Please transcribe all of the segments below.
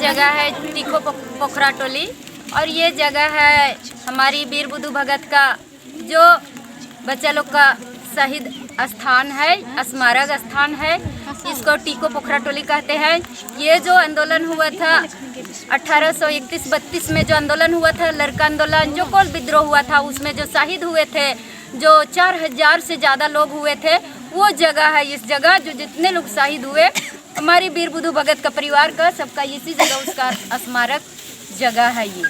जगह है टीको पोखरा टोली और ये जगह है हमारी वीर बुद्धू भगत का जो बच्चा लोग का शहीद स्थान है, स्मारक स्थान है। इसको टीको पोखरा टोली कहते हैं। ये जो आंदोलन हुआ था 1831-32 में जो आंदोलन हुआ था, लड़का आंदोलन, जो कोल विद्रोह हुआ था, उसमें जो शहीद हुए थे, जो 4000 से ज़्यादा लोग हुए थे, वो जगह है। इस जगह जो जितने लोग शहीद हुए हमारी वीर बुद्धू भगत का परिवार का सबका इसी जगह उसका स्मारक जगह है। ये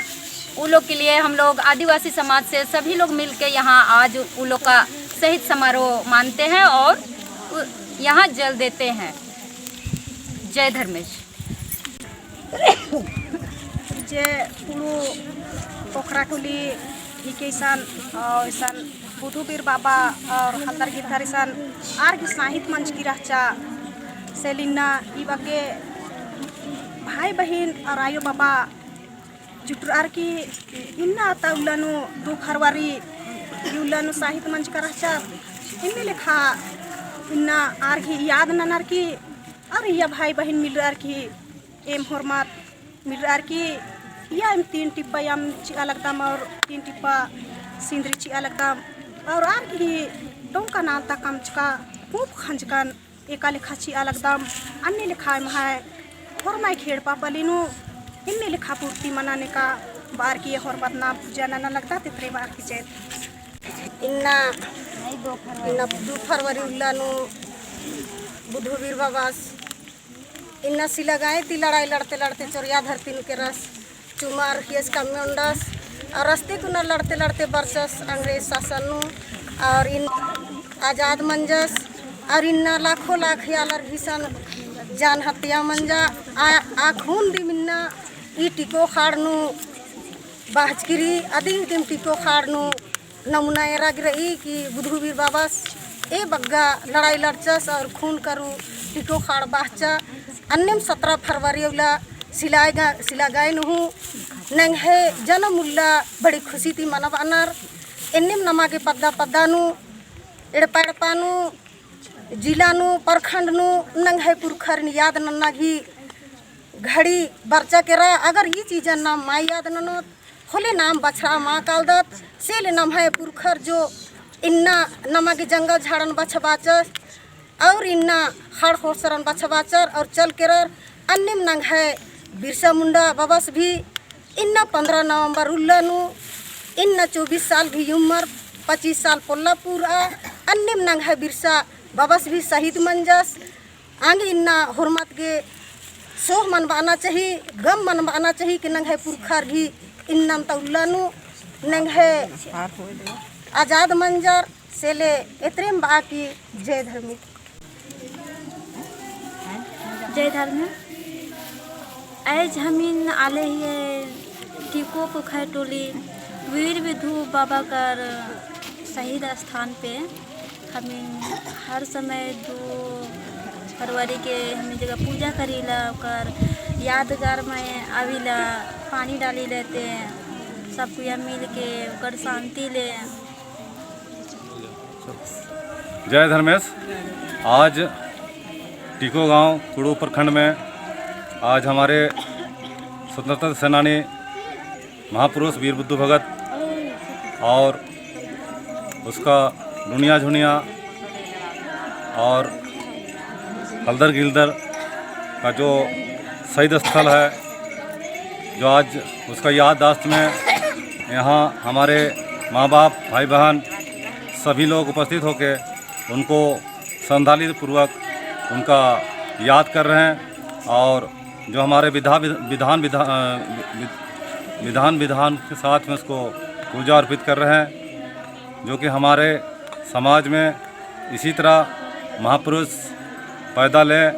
उन लोग के लिए हम लोग आदिवासी समाज से सभी लोग मिलके यहाँ आज उन लोग का शहीद समारोह मानते हैं और यहाँ जल देते हैं। जय धर्मेश। जे पुरु पोखरा टोली ईसान और ईसान बुद्धूवीर बाबा और हल्दर गिरधर ईसान आर की साहित्य मंच की रचा सेलिना इबाके भाई बहन और आयो बाबा जुटर की इन्ना उल्लानु 2 फरवरी उल्लानु साहित्य मंच का रचा इनमें लिखा इन्ना आर की याद ननर की और यह भाई बहन मिल रहा की एम हरमात मिल रहा की या 3 टिप्पा याम चिया लगदाम और 3 टिप्पा सिंदरी चिया लगदाम और आर की डोंका नालता कमचका खूब खंजकान एका लिखा चिया लगदाम अन्य लिखा है हरमाई खेड़ पापलिनु इनमें लिखा पूर्ति मनाने का बार की और बदना पूजा ना लगता तितरे बार की चैत इन्ना 2 फरवरी उल्लानु बुद्धूवीर बाबास इन्ना सी लगाए ती लड़ाई लड़ते लड़ते चोरिया धरती के रस चुमार केस का मेंडस और रस्ते को न लड़ते लड़ते बरसस अंग्रेज शासन और इन आज़ाद मंजस और इन्ना लाखों लाख यालर घिसन जान हत्या मंजा आ खून दी मिन्ना ई टिको खाड़नु बाहजगिरी अदी दिम टिको खाड़नु नमूना एरा गिरई कि बुद्धूवीर बाबास ए बग्गा लड़ाई लड़चस और खून करू टिको खाड़ बाहचा अन्यम 17 फरवरी उला सिला गाय नहू नंग है जन्म उल्ला बड़ी खुशी थी मनब अनर एन्निम नमा के पद्दा पद्दानु एड़पाड़पानु जिलानु परखंडनु नंग है पुरखर याद नन्ना घी घड़ी बर्चा के रहा अगर ये चीज़ नाम माई याद ननो होले नाम बछड़ा माँ कालदत सेले नाम है पुरखर जो इन्ना नमा के जंगल झाड़न बछबाचर और इन्ना हड़ होसरन बछबाचर और चल के रर अन्यम नंग है बिरसा मुंडा बाबस भी इन्ना 15 नवंबर उल्लानु इन्ना 24 साल भी उम्र 25 साल पोल्लापुर अन्यम नंग है बिरसा बाबस भी शहीद मंजस आगे इन्ना हुरमत के सोह मनवाना चाहिए गम मनवाना चाहिए कि नंग है पुरखर भी इन्ना तउल्लानु नंग है आज़ाद मंजर सेले एतरेम बाकी जय धर्मी जय धर्म। आज हमीन आले ही टीको पोखरा टोली वीर बुद्धू बाबा कर शहीद स्थान पे हमीन हर समय 2 फरवरी के हमें जगह पूजा करीला कर यादगार में आविला पानी डाली लेते सब कुछ मिल के कर शांति ले। जय धर्मेश। आज टीको गांव कुड़ू प्रखंड में आज हमारे स्वतंत्रता सेनानी महापुरुष वीर बुद्धू भगत और उसका दुनिया झुनिया और हल्दर गिलदर का जो शहीद स्थल है, जो आज उसका याददाश्त में यहाँ हमारे माँ बाप भाई बहन सभी लोग उपस्थित होकर उनको श्रद्धांजलि पूर्वक उनका याद कर रहे हैं और जो हमारे विधान के साथ में उसको पूजा अर्पित कर रहे हैं, जो कि हमारे समाज में इसी तरह महापुरुष पैदा लें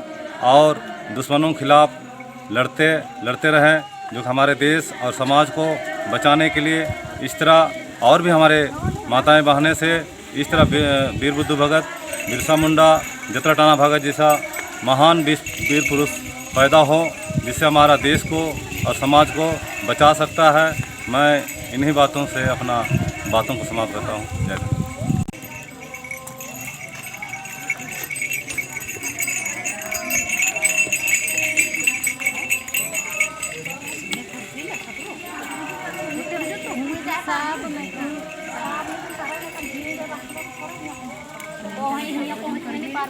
और दुश्मनों के खिलाफ लड़ते रहें, जो कि हमारे देश और समाज को बचाने के लिए इस तरह और भी हमारे माताएं बहनें से इस तरह वीर बुद्धू भगत, बिरसा मुंडा, जतरा टाना भगत जैसा महान वीर पुरुष पैदा हो, जिससे हमारा देश को और समाज को बचा सकता है। मैं इन्हीं बातों से अपना बातों को समाप्त करता हूँ। जय हिंद।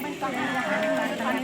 कारबाइन